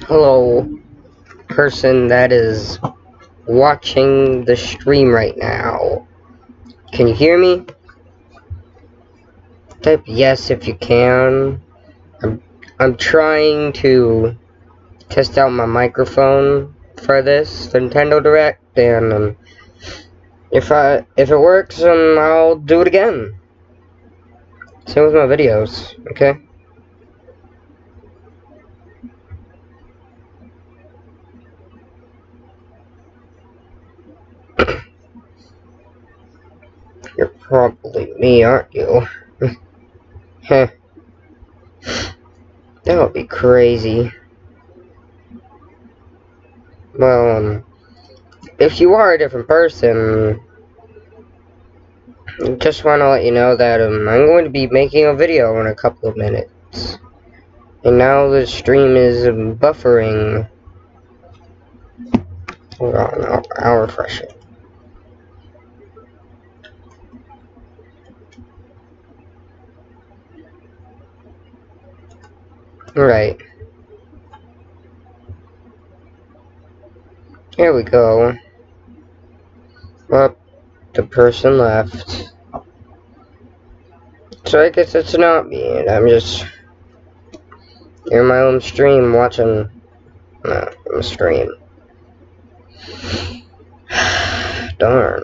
Hello, person that is watching the stream right now. Can you hear me? Type yes if you can. I'm trying to test out my microphone for this Nintendo Direct, and if it works, I'll do it again. Same with my videos, okay? You're probably me, aren't you? Heh. That would be crazy. Well, if you are a different person, just want to let you know that I'm going to be making a video in a couple of minutes. And now the stream is buffering. Hold on, I'll refresh it. Right. Here we go. Well, the person left. So I guess it's not me, and I'm just in my own stream watching a stream. Darn.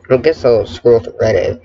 I guess I'll scroll to Reddit.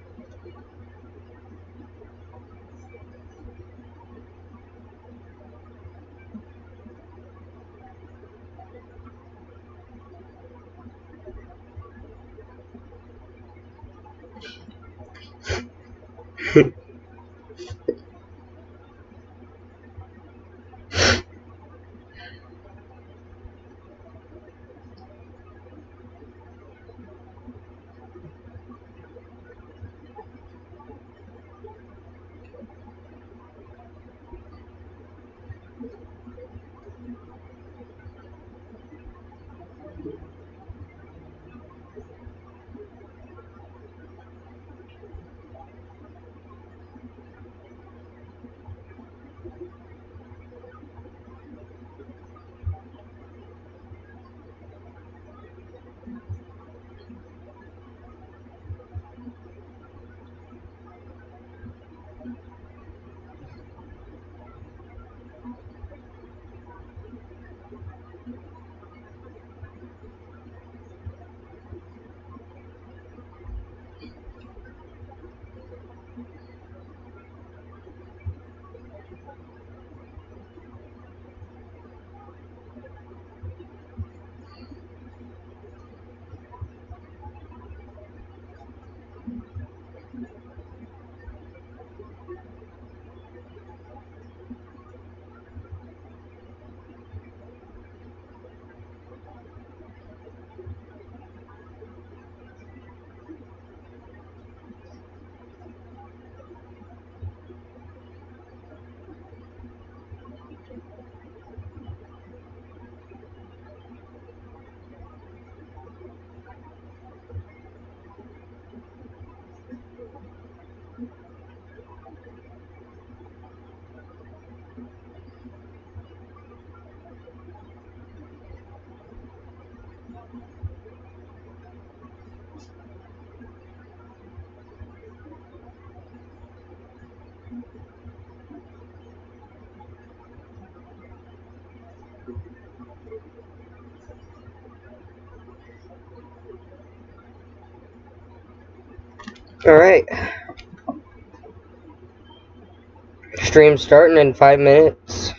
Alright. Stream starting in 5 minutes.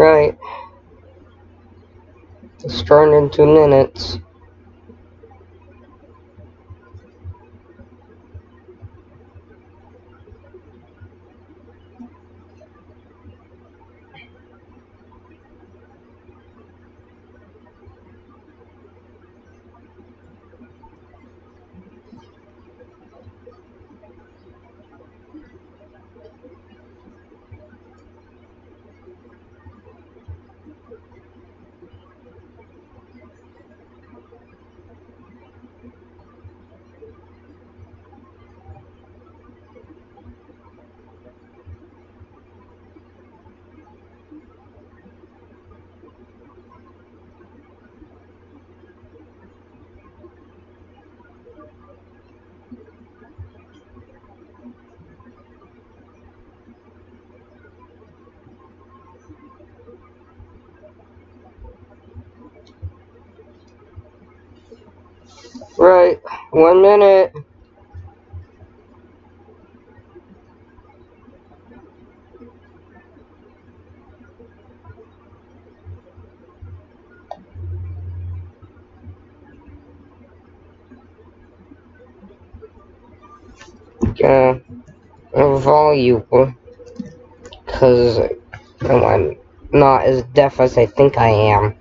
Right. It's turned into minutes. Right. 1 minute. Volume. Because I'm not as deaf as I think I am.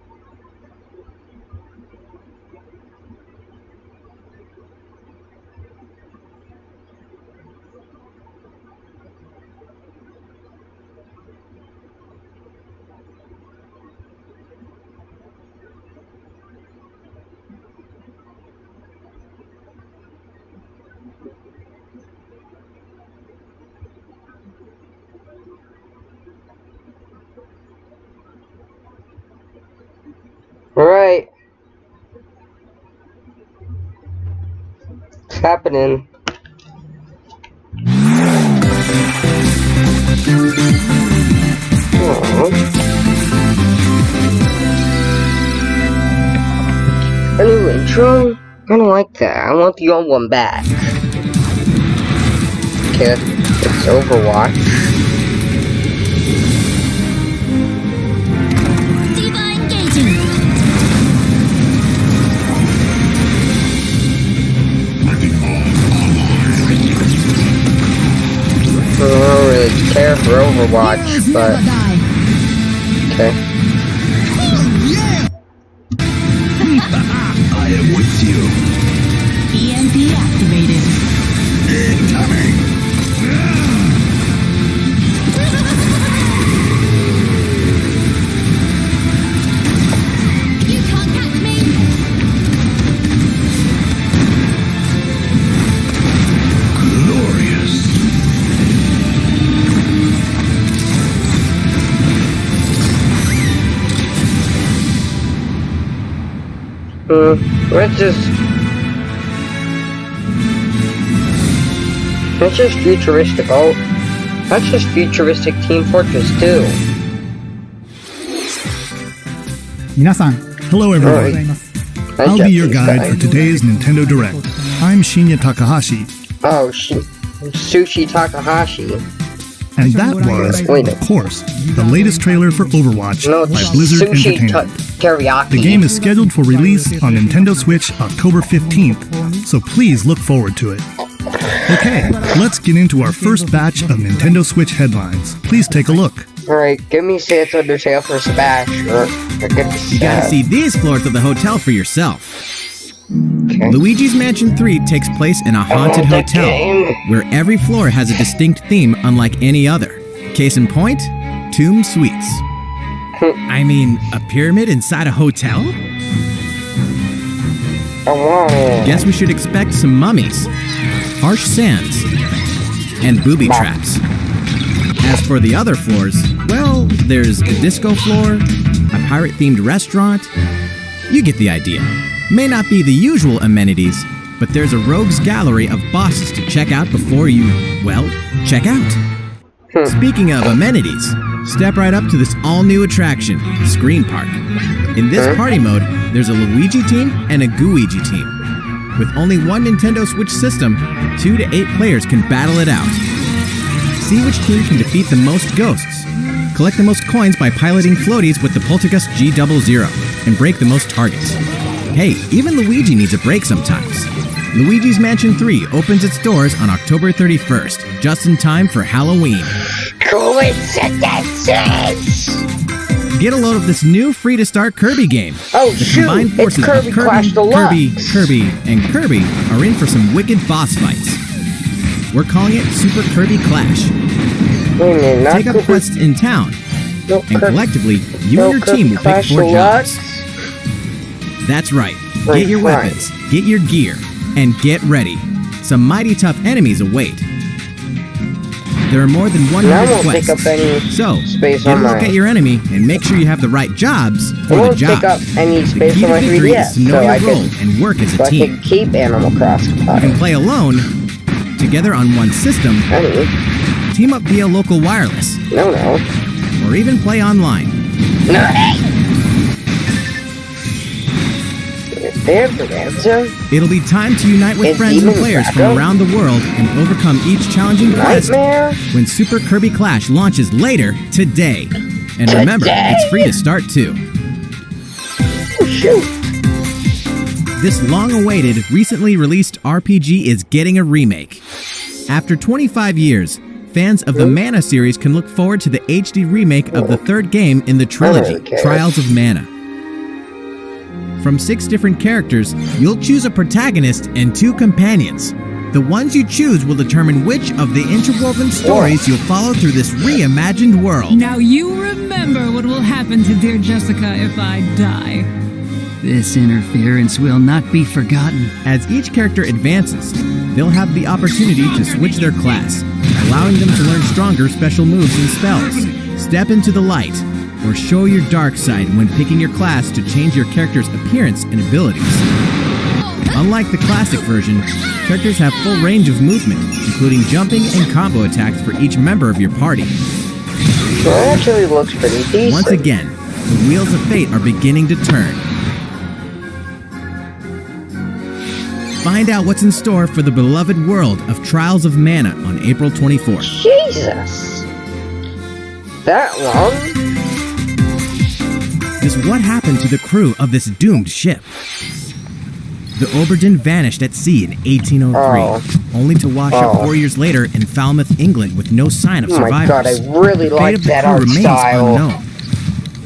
Right. It's happening. Anyway, Tron, I don't like that. I want the old one back. Okay, it's Overwatch. I don't really care for Overwatch, but okay. I am with you. EMP activated. Incoming. You can't catch me. Glorious. That's just futuristic. Oh, that's just futuristic Team Fortress 2. 皆さん、 Hello, everyone. I'll be your guide for today's Nintendo Direct. I'm Shinya Takahashi, Oh, Sushi Takahashi. and that was, of course, the latest trailer for Overwatch No, by Blizzard Sushi Entertainment. Teriyaki. The game is scheduled for release on Nintendo Switch October 15th, so please look forward to it. Okay, let's get into our first batch of Nintendo Switch headlines. Please take a look. Alright, give me Sans Undertale for Smash, or get You gotta see these floors of the hotel for yourself. Okay. Luigi's Mansion 3 takes place in a haunted the hotel, game. where every floor has a distinct theme unlike any other. Case in point, Tomb Suites. I mean, a pyramid inside a hotel? I want it. Guess we should expect some mummies, harsh sands, and booby traps. As for the other floors, well, there's a disco floor, a pirate-themed restaurant. You get the idea. May not be the usual amenities, but there's a rogues gallery of bosses to check out before you, well, check out. Speaking of amenities, step right up to this all-new attraction, Screen Park. In this party mode, there's a Luigi team and a Gooigi team. With only one Nintendo Switch system, 2 to 8 players can battle it out. See which team can defeat the most ghosts. Collect the most coins by piloting floaties with the Poltergust G00 and break the most targets. Hey, even Luigi needs a break sometimes. Luigi's Mansion 3 opens its doors on October 31st, just in time for Halloween. Coincidences! Get a load of this new free-to-start Kirby game. Oh, The shoot! combined It's forces Kirby of Clash Deluxe! Kirby, and Kirby are in for some wicked boss fights. We're calling it Super Kirby Clash. Wait a minute, not Take up Kirby- quests in town, no, and collectively, you and your Kirby team will pick Clash 4 Deluxe? jobs. That's right. Right, Get your right. weapons, get your gear, and get ready. Some mighty tough enemies await. There are more than 100 I won't quests. take up any So, space get on a look my... at your enemy and make sure you have the right jobs I for the won't job. take up any The space key on to my victory 3DS, is to know so your I role can, and work as so a I team. can keep Animal Crossing. You can play alone, together on one system, team up via local wireless, No. or even play online. No. There's the answer. It'll be time to unite with It's friends and even players from better. around the world and overcome each challenging quest Nightmare? when Super Kirby Clash launches later today. And remember, Today? it's free to start too. Oh, shoot. This long-awaited, recently released RPG is getting a remake. After 25 years, fans of the Mana series can look forward to the HD remake of the third game in the trilogy, really care. Trials of Mana. From 6 different characters, you'll choose a protagonist and 2 companions. The ones you choose will determine which of the interwoven stories you'll follow through this reimagined world. Now you remember what will happen to dear Jessica if I die. This interference will not be forgotten. As each character advances, they'll have the opportunity to switch their class, allowing them to learn stronger special moves and spells, step into the light, or show your dark side when picking your class to change your character's appearance and abilities. Unlike the classic version, characters have full range of movement, including jumping and combo attacks for each member of your party. So it actually looks pretty decent. Once again, the wheels of fate are beginning to turn. Find out what's in store for the beloved world of Trials of Mana on April 24th. Jesus. That long? Just what happened to the crew of this doomed ship? The Oberdin vanished at sea in 1803, only to wash up 4 years later in Falmouth, England, with no sign of Oh my survivors. god, I really The fate like of the that crew art remains style. unknown.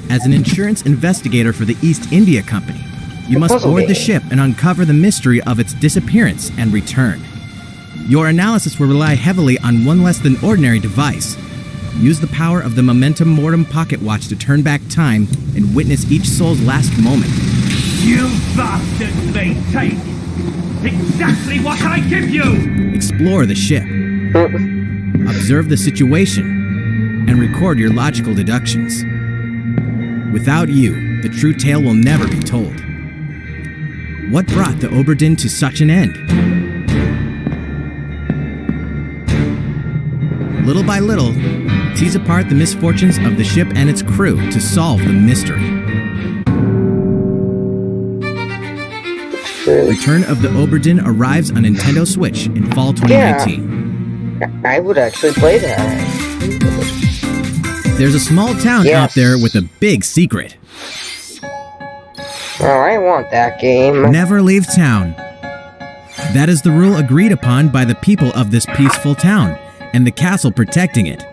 As an insurance investigator for the East India Company, you must puzzle board the game. ship and uncover the mystery of its disappearance and return. Your analysis will rely heavily on one less than ordinary device. Use the power of the Momentum Mortem pocket watch to turn back time and witness each soul's last moment. You bastards may take exactly what I give you! Explore the ship, observe the situation, and record your logical deductions. Without you, the true tale will never be told. What brought the Oberdin to such an end? Little by little, tease apart the misfortunes of the ship and its crew to solve the mystery. Return of the Oberdin arrives on Nintendo Switch in fall 2019. I would actually play that. There's a small town Yes. out there with a big secret. Oh, I want that game. Never leave town. That is the rule agreed upon by the people of this peaceful town and the castle protecting it.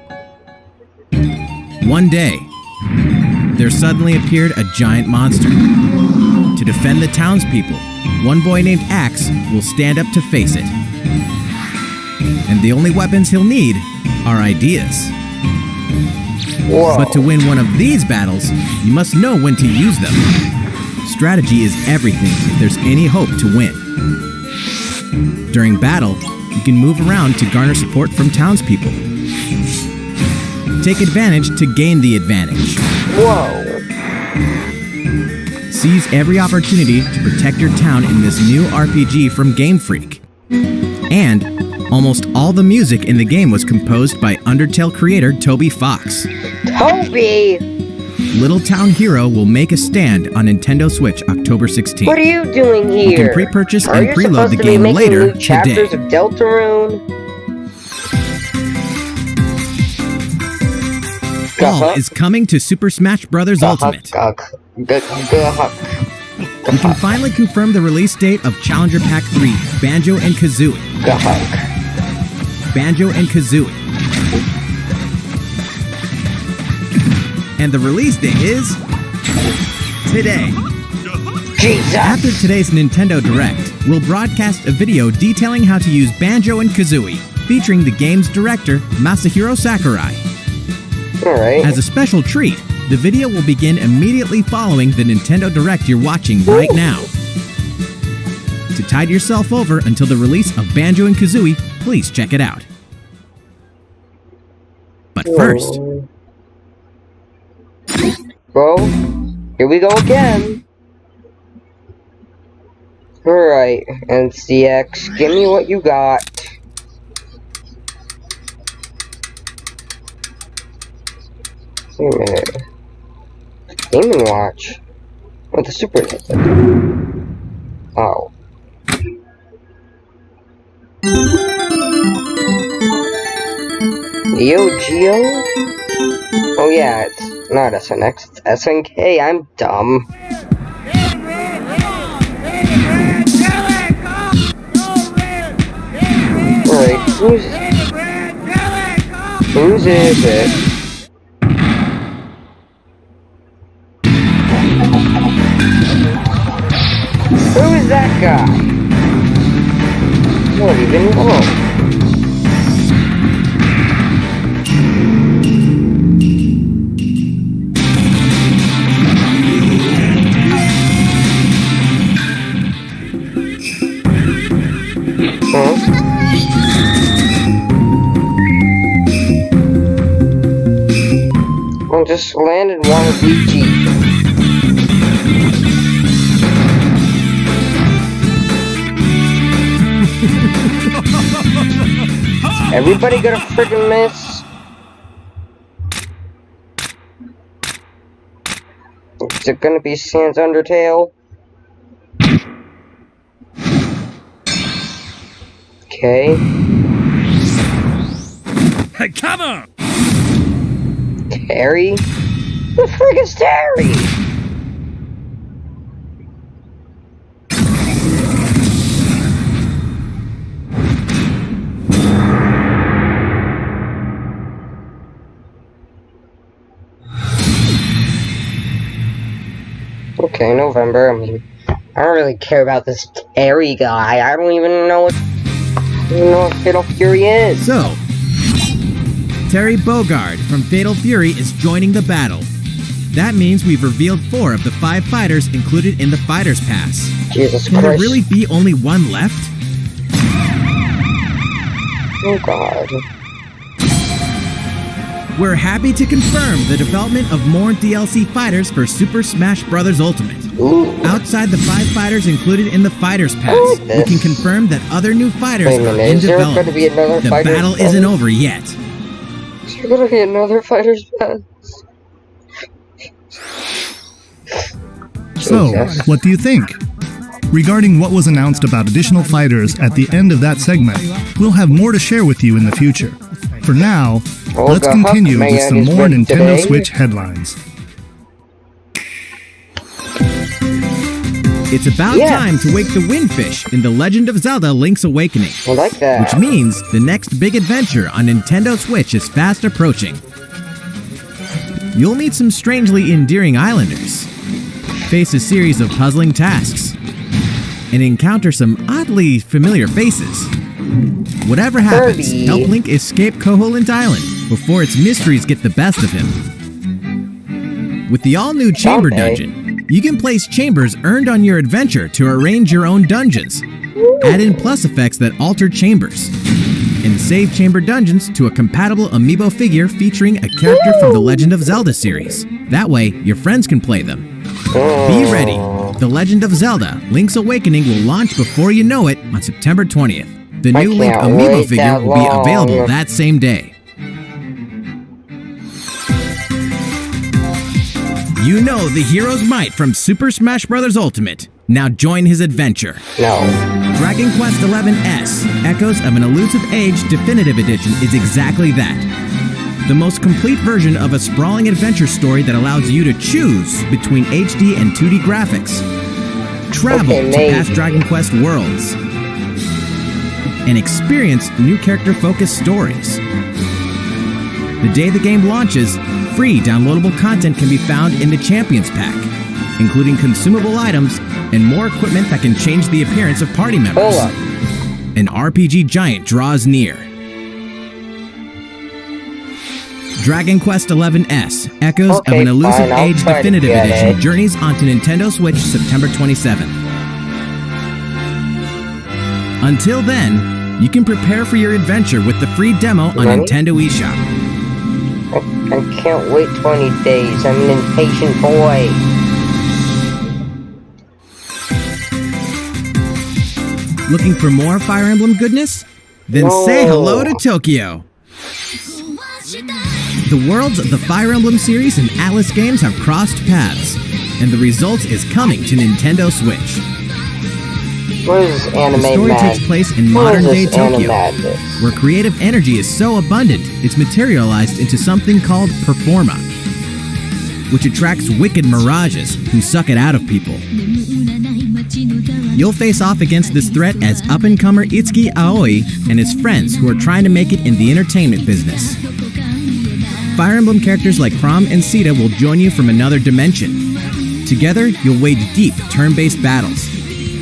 One day, there suddenly appeared a giant monster. To defend the townspeople, one boy named Axe will stand up to face it. And the only weapons he'll need are ideas. Whoa. But to win one of these battles, you must know when to use them. Strategy is everything if there's any hope to win. During battle, you can move around to garner support from townspeople. Take advantage to gain the advantage. Whoa. Seize every opportunity to protect your town in this new RPG from Game Freak. And almost all the music in the game was composed by Undertale creator Toby Fox. Toby! Little Town Hero will make a stand on Nintendo Switch October 16th. What are you doing here? You can pre-purchase Are and you preload supposed the to be game making later new chapters today. of Deltarune? Fall is coming to Super Smash Bros. Ultimate. We can finally confirm the release date of Challenger Pack 3, Banjo and Kazooie. Banjo and Kazooie. And the release date is today. Jesus. After today's Nintendo Direct, we'll broadcast a video detailing how to use Banjo and Kazooie, featuring the game's director, Masahiro Sakurai. Alright. As a special treat, the video will begin immediately following the Nintendo Direct you're watching right now. To tide yourself over until the release of Banjo and Kazooie, please check it out. But first... Well, here we go again. Alright, NCX, give me what you got. Wait a minute. Game & Watch? Oh, the Super Nintendo. Oh. Neo Geo? Oh yeah, it's not SNX, it's SNK, I'm dumb. Alright, whose is it? Who is that guy? I don't even know. I just landed Waluigi. Everybody got a freaking miss. Is it gonna be Sans Undertale? Okay. Hey, come on! Terry? Who the frick is Terry? Okay, November. I mean, I don't really care about this Terry guy. I don't even know what Fatal Fury is. So, Terry Bogard from Fatal Fury is joining the battle. That means we've revealed 4 of the 5 fighters included in the Fighter's Pass. Jesus Can there Christ. really be only one left? Oh God. We're happy to confirm the development of more DLC fighters for Super Smash Bros. Ultimate. Ooh. Outside the 5 fighters included in the Fighter's Pass, like we this. can confirm that other new fighters Wait a are minute, in is there development. gonna be another The Fighter's battle Pass? isn't over yet. Is there gonna be another Fighter's Pass? So, Jesus. what do you think? Regarding what was announced about additional fighters at the end of that segment, we'll have more to share with you in the future. For now, let's Olga continue with Huckman some is more with Nintendo today. Switch headlines. It's about Yes. time to wake the Windfish in The Legend of Zelda Link's Awakening. I like that. Which means the next big adventure on Nintendo Switch is fast approaching. You'll meet some strangely endearing islanders, face a series of puzzling tasks, and encounter some oddly familiar faces. Whatever happens, Kirby. help Link escape Koholint Island before its mysteries get the best of him. With the all-new Chamber Okay. Dungeon, you can place chambers earned on your adventure to arrange your own dungeons, add in plus effects that alter chambers, and save chamber dungeons to a compatible amiibo figure featuring a character from the Legend of Zelda series. That way, your friends can play them. Be ready! The Legend of Zelda Link's Awakening will launch before you know it on September 20th. The I new Link can't amiibo wait figure that will be long. available that same day. You know the hero's might from Super Smash Bros. Ultimate. Now join his adventure. No. Dragon Quest XI S, Echoes of an Elusive Age Definitive Edition is exactly that. the most complete version of a sprawling adventure story that allows you to choose between HD and 2D graphics. Travel to past Dragon Quest worlds and experience new character-focused stories. The day the game launches, free downloadable content can be found in the Champions Pack, including consumable items and more equipment that can change the appearance of party members. An RPG giant draws near. Dragon Quest XI's Echoes of an Elusive Age Definitive Edition journeys onto Nintendo Switch September 27th. Until then, you can prepare for your adventure with the free demo on Nintendo eShop. I can't wait 20 days. I'm an impatient boy. Looking for more Fire Emblem goodness? Then say hello to Tokyo! The worlds of the Fire Emblem series and Atlas games have crossed paths, and the result is coming to Nintendo Switch. What is anime The story takes place in modern-day Tokyo, where creative energy is so abundant it's materialized into something called Performa, which attracts wicked mirages who suck it out of people. You'll face off against this threat as up-and-comer Itsuki Aoi and his friends who are trying to make it in the entertainment business. Fire Emblem characters like Chrom and Sita will join you from another dimension. Together, you'll wage deep turn-based battles,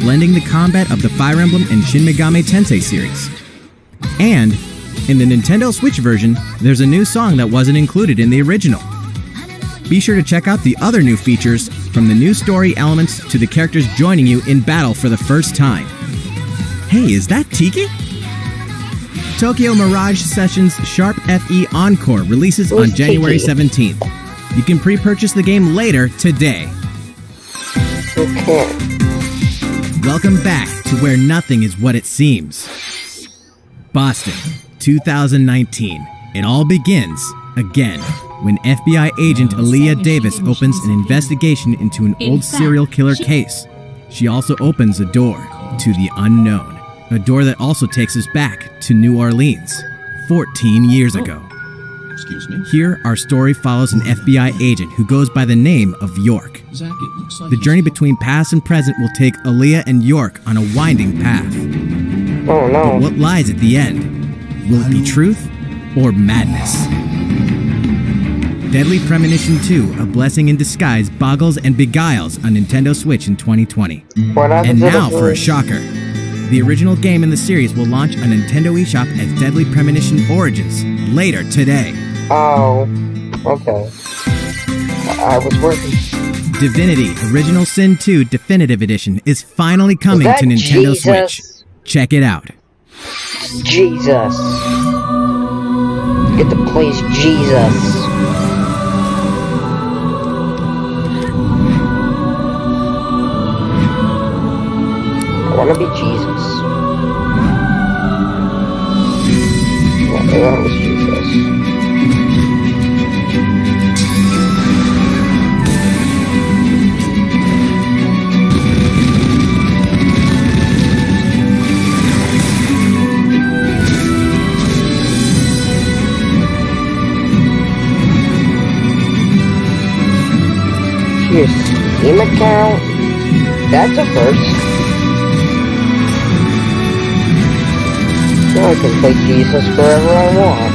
blending the combat of the Fire Emblem and Shin Megami Tensei series. And, in the Nintendo Switch version, there's a new song that wasn't included in the original. Be sure to check out the other new features, from the new story elements to the characters joining you in battle for the first time. Hey, is that Tiki? Tokyo Mirage Sessions Sharp FE Encore releases on January 17th. You can pre-purchase the game later today. Welcome back to where nothing is what it seems. Boston, 2019. It all begins again when FBI agent Aaliyah Davis opens an investigation into an old serial killer case. She also opens a door to the unknown, a door that also takes us back to New Orleans, 14 years ago. Excuse me? Here, our story follows an FBI agent who goes by the name of York. Zach, it looks like The journey between past and present will take Aaliyah and York on a winding path. Oh no. But what lies at the end? Will it be truth or madness? Deadly Premonition 2, A Blessing in Disguise, boggles and beguiles on Nintendo Switch in 2020. And now for a shocker. The original game in the series will launch on Nintendo eShop as Deadly Premonition Origins later today. Oh, okay. I was working. Divinity Original Sin 2 Definitive Edition is finally coming to Nintendo Switch. Check it out. Jesus. Get to place Jesus. I wanna be Jesus. That was Jesus. Your Steam account? That's a first. Now I can play Jesus forever I want.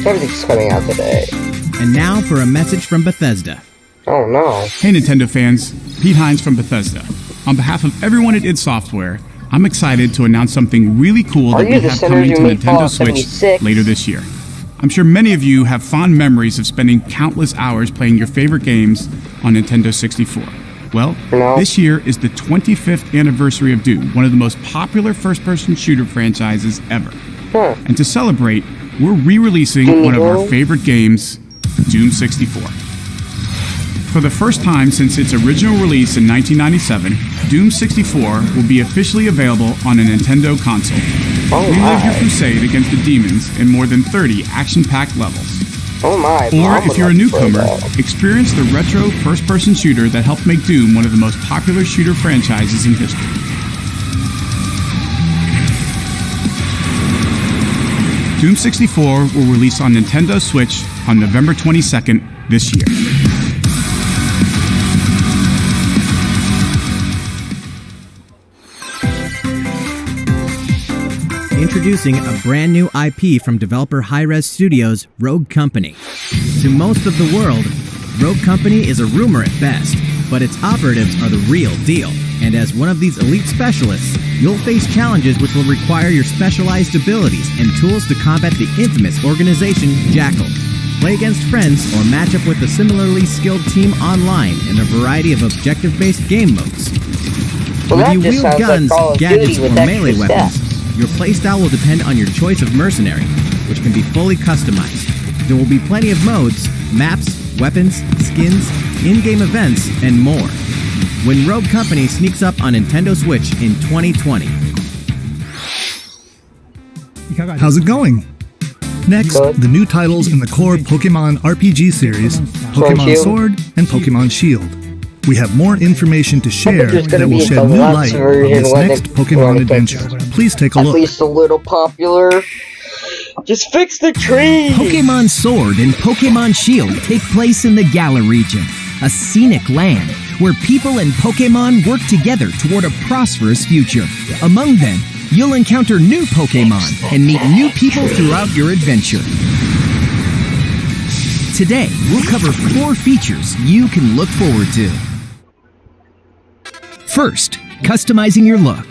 Everything's coming out today. And now for a message from Bethesda. Oh no. Hey Nintendo fans, Pete Hines from Bethesda. On behalf of everyone at id Software, I'm excited to announce something really cool that we have coming to Nintendo Switch later this year. I'm sure many of you have fond memories of spending countless hours playing your favorite games on Nintendo 64. Well, this year is the 25th anniversary of Doom, one of the most popular first-person shooter franchises ever. And to celebrate, we're re-releasing one of our favorite games, Doom 64. For the first time since its original release in 1997, Doom 64 will be officially available on a Nintendo console. Relive your crusade against the demons in more than 30 action-packed levels. Oh my. Or if you're a newcomer, experience the retro first-person shooter that helped make Doom one of the most popular shooter franchises in history. Doom 64 will release on Nintendo Switch on November 22nd this year. Introducing a brand new IP from developer Hi-Rez Studios, Rogue Company. To most of the world, Rogue Company is a rumor at best, but its operatives are the real deal. And as one of these elite specialists, you'll face challenges which will require your specialized abilities and tools to combat the infamous organization Jackal. Play against friends or match up with a similarly skilled team online in a variety of objective-based game modes. Whether you wield guns, gadgets, or melee weapons, your playstyle will depend on your choice of mercenary, which can be fully customized. There will be plenty of modes, maps, weapons, skins, in-game events, and more. When Rogue Company sneaks up on Nintendo Switch in 2020. How's it going? Next, the new titles in the core Pokemon RPG series, Pokemon Sword and Pokemon Shield. We have more information to share that will shed new light on this next Pokemon adventure. Please take a look. At least a little popular. Just fix the tree! Pokemon Sword and Pokemon Shield take place in the Galar region, a scenic land where people and Pokemon work together toward a prosperous future. Among them, you'll encounter new Pokemon and meet new people throughout your adventure. Today, we'll cover 4 features you can look forward to. First, customizing your look.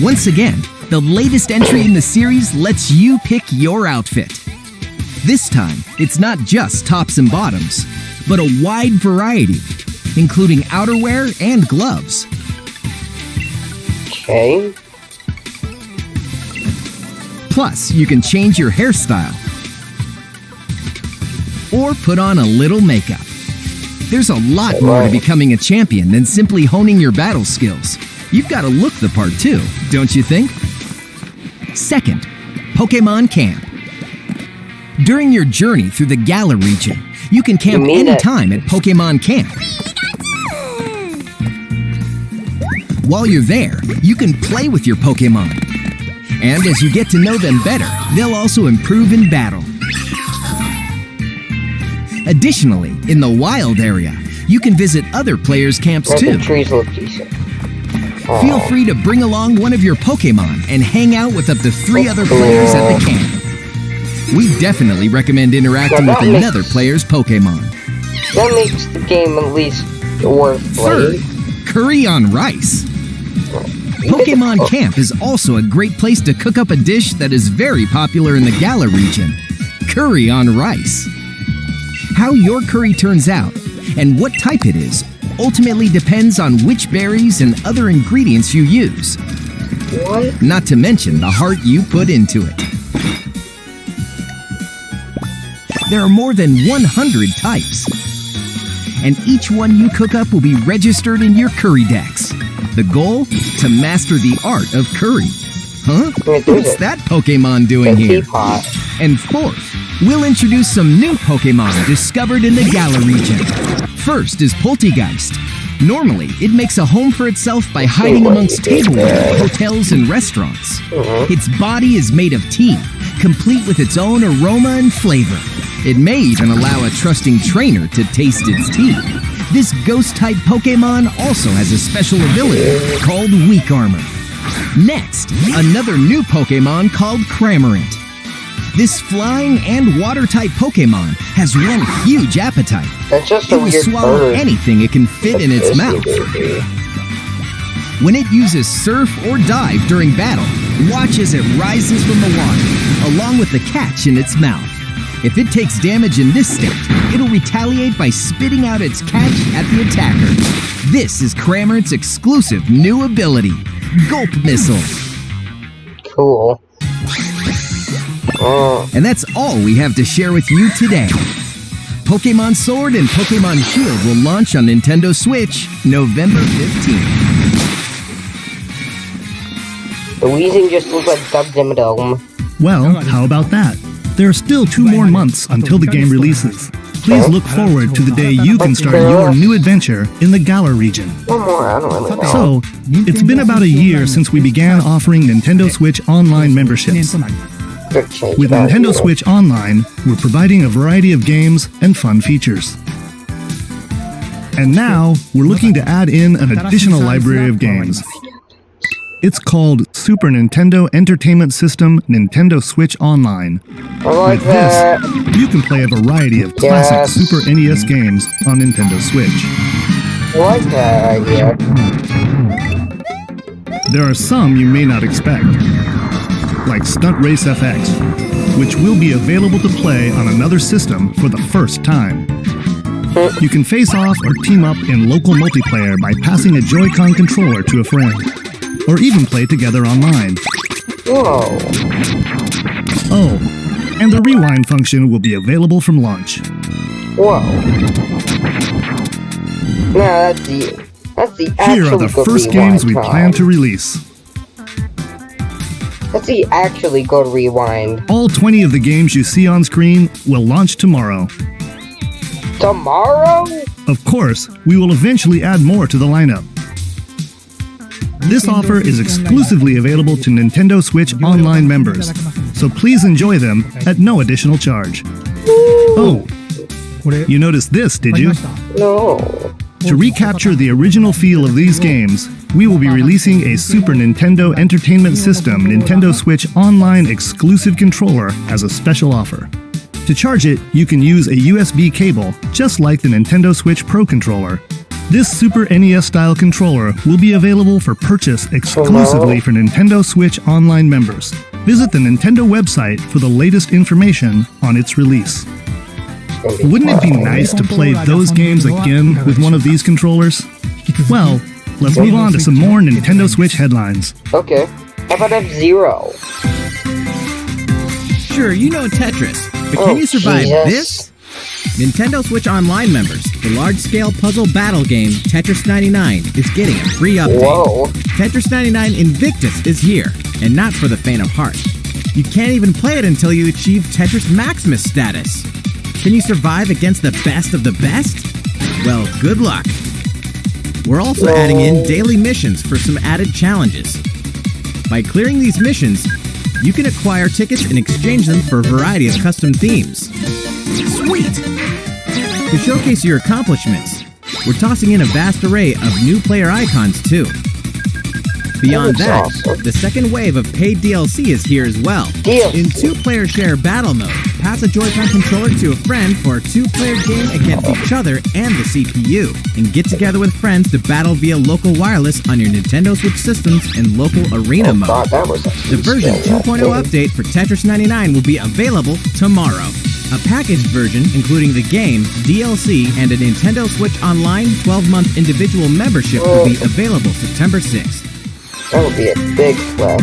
Once again, the latest entry in the series lets you pick your outfit. This time, it's not just tops and bottoms, but a wide variety, including outerwear and gloves. Okay. Plus, you can change your hairstyle or put on a little makeup. There's a lot more to becoming a champion than simply honing your battle skills. You've got to look the part too, don't you think? Second, Pokemon Camp. During your journey through the Galar region, you can camp anytime at Pokemon Camp. While you're there, you can play with your Pokemon. And as you get to know them better, they'll also improve in battle. Additionally, in the wild area, you can visit other players' camps too. The trees look decent. Feel free to bring along one of your Pokemon and hang out with up to 3 other players at the camp. We definitely recommend interacting with another player's Pokemon. That makes the game at least worth playing. Third, curry on rice. Pokemon Camp is also a great place to cook up a dish that is very popular in the Galar region, curry on rice. How your curry turns out and what type it is ultimately depends on which berries and other ingredients you use. What? Not to mention the heart you put into it. There are more than 100 types, and each one you cook up will be registered in your curry decks. The goal? To master the art of curry. Huh? What's that Pokemon doing here? And fourth, we'll introduce some new Pokemon discovered in the Galar region. First is Poltegeist. Normally, it makes a home for itself by hiding amongst tableware, hotels, and restaurants. Its body is made of tea, complete with its own aroma and flavor. It may even allow a trusting trainer to taste its tea. This ghost-type Pokemon also has a special ability called Weak Armor. Next, another new Pokemon called Cramorant. This flying and water-type Pokemon has one huge appetite. That's just it will swallow anything it can fit in its mouth. When it uses Surf or Dive during battle, watch as it rises from the water, along with the catch in its mouth. If it takes damage in this state, it'll retaliate by spitting out its catch at the attacker. This is Cramorant's exclusive new ability, Gulp Missile. Cool. And that's all we have to share with you today. Pokemon Sword and Pokemon Shield will launch on Nintendo Switch November 15th. The wheezing just looks like Dub Dimmadome. Well, how about that? There are still 2 more months until the game releases. Please look forward to the day you can start your new adventure in the Galar region. One more, I don't really know. So, it's been about a year since we began offering Nintendo Switch Online memberships. With Nintendo Switch Online, we're providing a variety of games and fun features. And now, we're looking to add in an additional library of games. It's called Super Nintendo Entertainment System Nintendo Switch Online. With this, you can play a variety of classic Super NES games on Nintendo Switch. I like that idea. There are some you may not expect, like Stunt Race FX, which will be available to play on another system for the first time. You can face off or team up in local multiplayer by passing a Joy-Con controller to a friend, or even play together online. Whoa. Oh, and the rewind function will be available from launch. Whoa. Now that's the Here are the first games we plan to release. That's the actually good rewind. All 20 of the games you see on screen will launch tomorrow. Tomorrow? Of course, we will eventually add more to the lineup. This offer is exclusively available to Nintendo Switch Online members, so please enjoy them at no additional charge. Oh, you noticed this, did you? No. To recapture the original feel of these games, we will be releasing a Super Nintendo Entertainment System Nintendo Switch Online exclusive controller as a special offer. To charge it, you can use a USB cable, just like the Nintendo Switch Pro controller. This Super NES-style controller will be available for purchase exclusively for Nintendo Switch Online members. Visit the Nintendo website for the latest information on its release. Wouldn't it be nice to play those games again with one of these controllers? Well, let's move on to some more Nintendo Switch headlines. Okay. How about F-Zero? Sure, you know Tetris, but can you survive this? Nintendo Switch Online members, the large-scale puzzle battle game Tetris 99 is getting a free update. Whoa. Tetris 99 Invictus is here, and not for the faint of heart. You can't even play it until you achieve Tetris Maximus status. Can you survive against the best of the best? Well, good luck. We're also adding in daily missions for some added challenges. By clearing these missions, you can acquire tickets and exchange them for a variety of custom themes. Sweet! To showcase your accomplishments, we're tossing in a vast array of new player icons too. Beyond that, the second wave of paid DLC is here as well. In 2-player share battle mode, pass a Joy-Con controller to a friend for a 2-player game against each other and the CPU, and get together with friends to battle via local wireless on your Nintendo Switch systems in local arena mode. The version 2.0 update for Tetris 99 will be available tomorrow. A packaged version, including the game, DLC, and a Nintendo Switch Online 12-month individual membership will be available September 6th. That would be a big flex.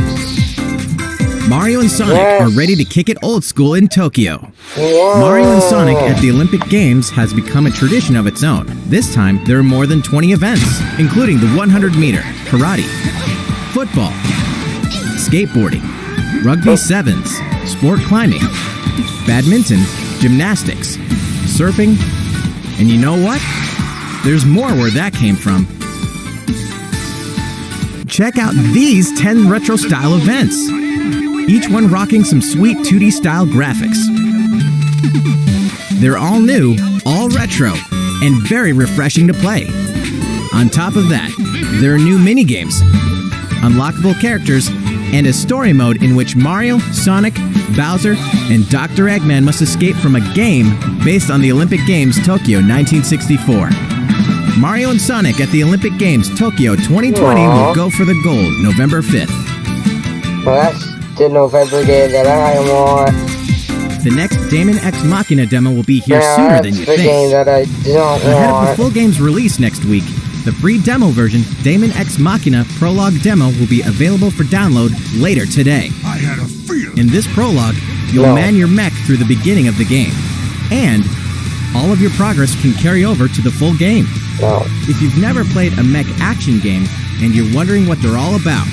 Mario and Sonic are ready to kick it old school in Tokyo. Mario and Sonic at the Olympic Games has become a tradition of its own. This time, there are more than 20 events, including the 100-meter, karate, football, skateboarding, rugby sevens, sport climbing, badminton, gymnastics, surfing, and you know what? There's more where that came from. Check out these 10 retro-style events, each one rocking some sweet 2D-style graphics. They're all new, all retro, and very refreshing to play. On top of that, there are new minigames, unlockable characters, and a story mode in which Mario, Sonic, Bowser, and Dr. Eggman must escape from a game based on the Olympic Games Tokyo 1964. Mario and Sonic at the Olympic Games Tokyo 2020 will go for the gold November 5th. Well, that's the November game that I want. The next Daemon X Machina demo will be here sooner than you think. Game that I don't Ahead of the full game's release next week, the free demo version, Daemon X Machina Prologue Demo, will be available for download later today. I had a feeling. In this prologue, you'll man your mech through the beginning of the game, and all of your progress can carry over to the full game. If you've never played a mech action game and you're wondering what they're all about,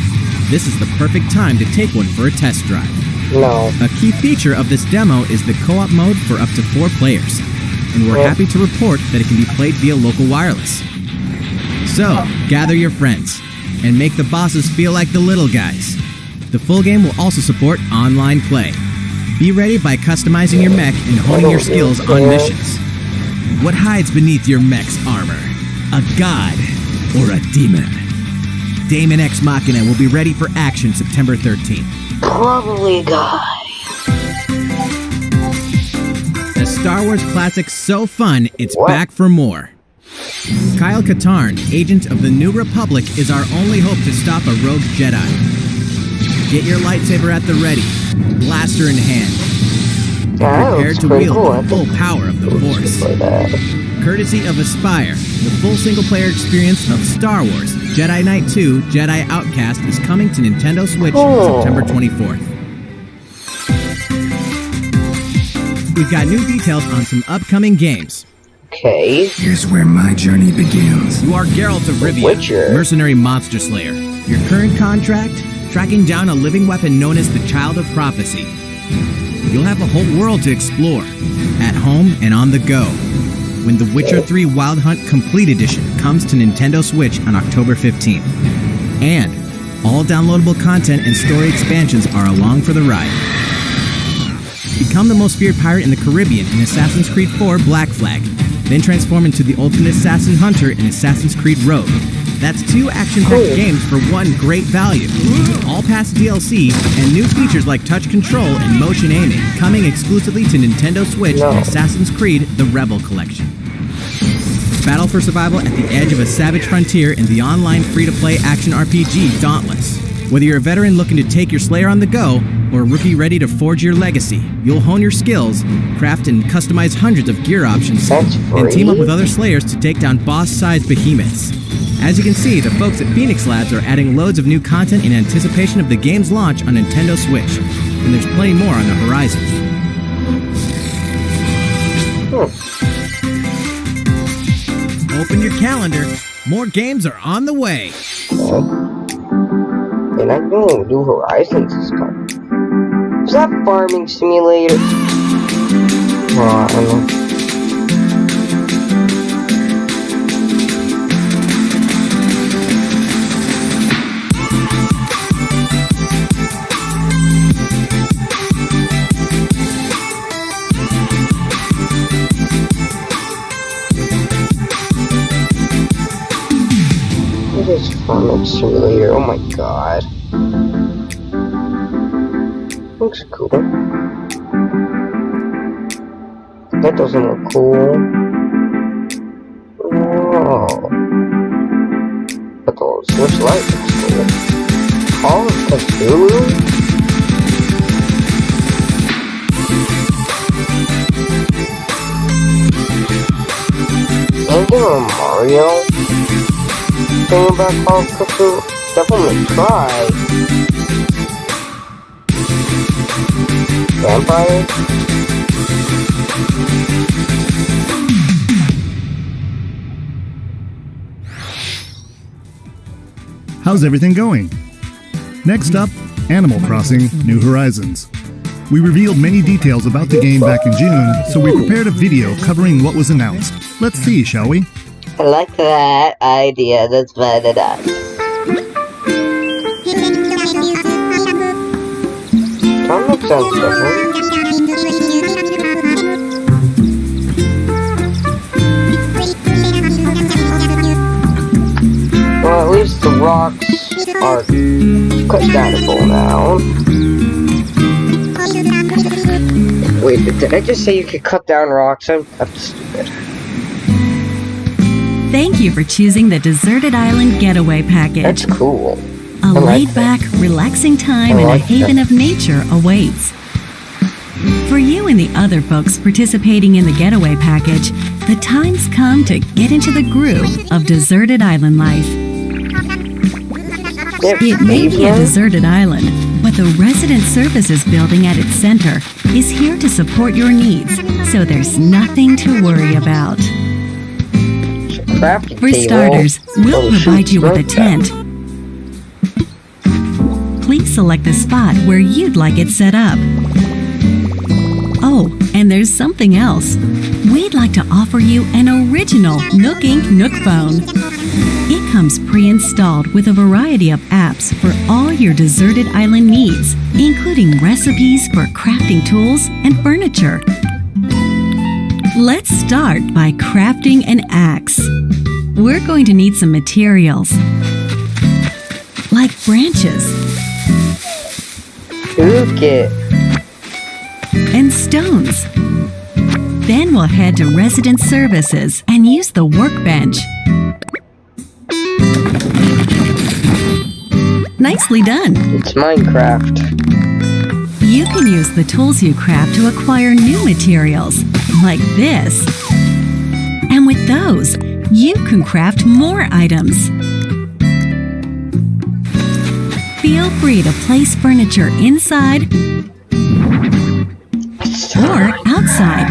this is the perfect time to take one for a test drive. No. A key feature of this demo is the co-op mode for up to 4 players, and we're happy to report that it can be played via local wireless. So, gather your friends, and make the bosses feel like the little guys. The full game will also support online play. Be ready by customizing your mech and honing your skills on missions. What hides beneath your mech's armor? A god or a demon? Daemon X Machina will be ready for action September 13th. Probably a guy. A Star Wars classic so fun, it's back for more. Kyle Katarn, agent of the New Republic, is our only hope to stop a rogue Jedi. Get your lightsaber at the ready, blaster in hand. Prepare to wield the full power of the Force. Courtesy of Aspire, the full single-player experience of Star Wars, Jedi Knight 2, Jedi Outcast is coming to Nintendo Switch September 24th. We've got new details on some upcoming games. Okay. Here's where my journey begins. You are Geralt of Rivia, Witcher. mercenary monster slayer. Your current contract? Tracking down a living weapon known as the Child of Prophecy. You'll have a whole world to explore, at home and on the go, when The Witcher 3 Wild Hunt Complete Edition comes to Nintendo Switch on October 15th. And all downloadable content and story expansions are along for the ride. Become the most feared pirate in the Caribbean in Assassin's Creed 4 Black Flag, then transform into the ultimate assassin hunter in Assassin's Creed Rogue. That's 2 action-packed games for 1 great value. All past DLC and new features like touch control and motion aiming coming exclusively to Nintendo Switch in Assassin's Creed The Rebel Collection. Battle for survival at the edge of a savage frontier in the online free-to-play action RPG Dauntless. Whether you're a veteran looking to take your Slayer on the go, or a rookie ready to forge your legacy, you'll hone your skills, craft and customize hundreds of gear options, and team up with other Slayers to take down boss-sized behemoths. As you can see, the folks at Phoenix Labs are adding loads of new content in anticipation of the game's launch on Nintendo Switch, and there's plenty more on the horizon. Open your calendar. More games are on the way. And I know New Horizons is coming. Is that farming simulator? I don't know. What is farming simulator? Oh my god. Looks cool. That doesn't look cool. Oh. But the Switch Lite looks cool. All of Cthulhu? Ain't there a Mario thing about Call of Cthulhu? Definitely try. Vampire? How's everything going? Next up, Animal Crossing New Horizons. We revealed many details about the game back in June, so we prepared a video covering what was announced. Let's see, shall we? I like that idea. That's better than us. That sounds different. Well, at least the rocks are cut-downable now. Wait, did I just say you could cut down rocks? I'm stupid. Thank you for choosing the Deserted Island Getaway Package. That's cool. A laid-back, relaxing time in a haven of nature awaits. For you and the other folks participating in the Getaway Package, the time's come to get into the groove of deserted island life. It may be a deserted island, but the Resident Services building at its center is here to support your needs, so there's nothing to worry about. For starters, we'll provide you with a tent, please select the spot where you'd like it set up. Oh, and there's something else. We'd like to offer you an original Nook Inc. Nook phone. It comes pre-installed with a variety of apps for all your deserted island needs, including recipes for crafting tools and furniture. Let's start by crafting an axe. We're going to need some materials, like branches and stones. Then we'll head to Resident Services and use the workbench. Nicely done. It's Minecraft. You can use the tools you craft to acquire new materials, like this. And with those, you can craft more items. Feel free to place furniture inside or outside.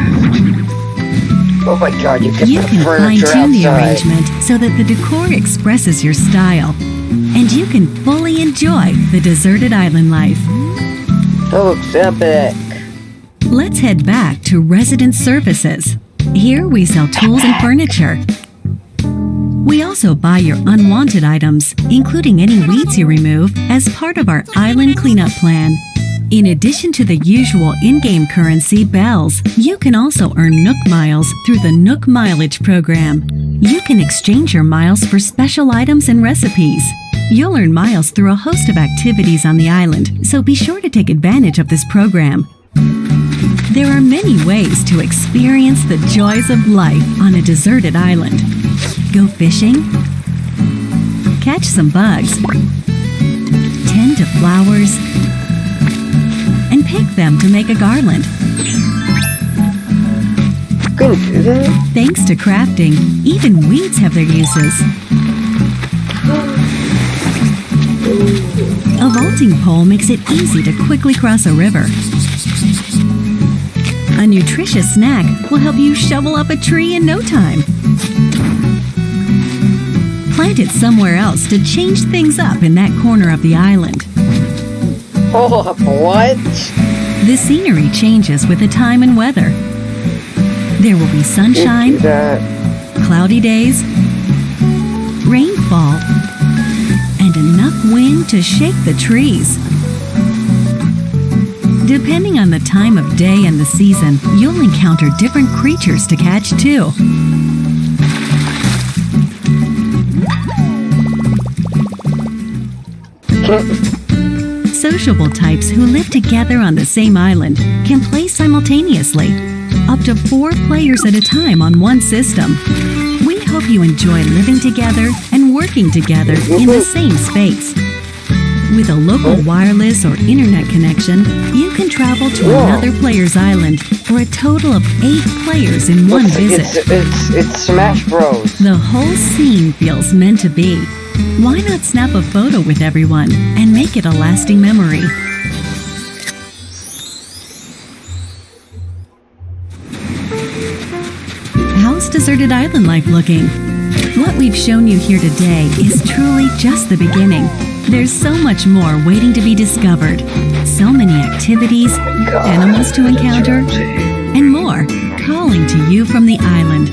Oh my god, you can fine-tune the arrangement so that the decor expresses your style, and you can fully enjoy the deserted island life. That looks epic. Let's head back to Resident Services. Here we sell tools and furniture. We also buy your unwanted items, including any weeds you remove, as part of our island cleanup plan. In addition to the usual in-game currency, bells, you can also earn Nook Miles through the Nook Mileage program. You can exchange your miles for special items and recipes. You'll earn miles through a host of activities on the island, so be sure to take advantage of this program. There are many ways to experience the joys of life on a deserted island. Go fishing, catch some bugs, tend to flowers, and pick them to make a garland. Thanks to crafting, even weeds have their uses. A vaulting pole makes it easy to quickly cross a river. A nutritious snack will help you shovel up a tree in no time. Plant it somewhere else to change things up in that corner of the island. Oh, what? The scenery changes with the time and weather. There will be sunshine, cloudy days, rainfall, and enough wind to shake the trees. Depending on the time of day and the season, you'll encounter different creatures to catch too. Sociable types who live together on the same island can play simultaneously, up to 4 players at a time on one system. We hope you enjoy living together and working together in the same space. With a local wireless or internet connection, you can travel to another player's island for a total of 8 players in one visit. It's Smash Bros. The whole scene feels meant to be. Why not snap a photo with everyone and make it a lasting memory? How's deserted island life looking? What we've shown you here today is truly just the beginning. There's so much more waiting to be discovered. So many activities, animals to encounter, and more calling to you from the island.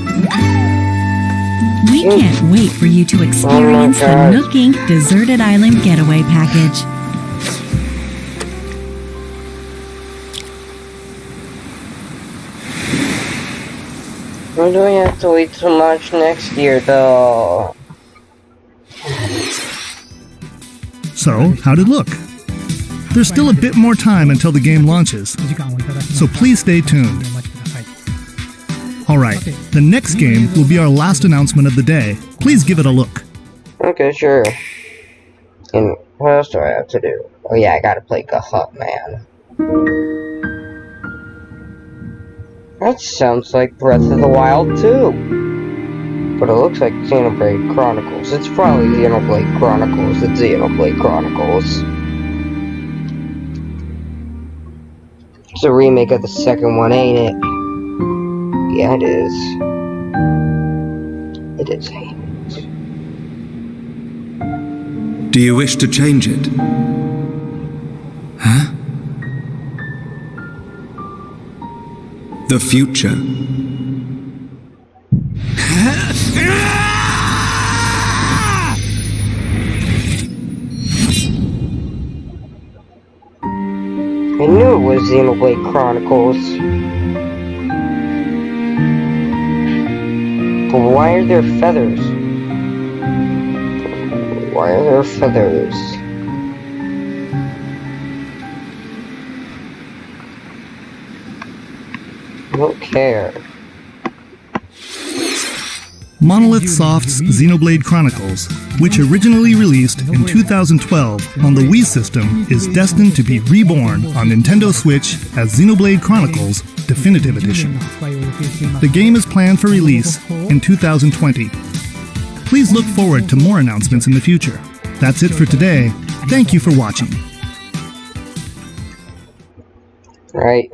We can't wait for you to experience the Nook Inc. Deserted Island Getaway Package. We're going to have to wait till March next year, though. So, how'd it look? There's still a bit more time until the game launches, so please stay tuned. Alright, the next game will be our last announcement of the day. Please give it a look. Okay, sure. And what else do I have to do? Oh yeah, I gotta play Hut Man. That sounds like Breath of the Wild too. But it looks like Xenoblade Chronicles. It's probably Xenoblade Chronicles. It's Xenoblade Chronicles. It's a remake of the second one, ain't it? Yeah, it is. It is, ain't it? Do you wish to change it? The future. I knew it was Xenoblade Chronicles. But why are there feathers? Why are there feathers? I don't care. Monolith Soft's Xenoblade Chronicles, which originally released in 2012 on the Wii system, is destined to be reborn on Nintendo Switch as Xenoblade Chronicles Definitive Edition. The game is planned for release in 2020. Please look forward to more announcements in the future. That's it for today. Thank you for watching. Right.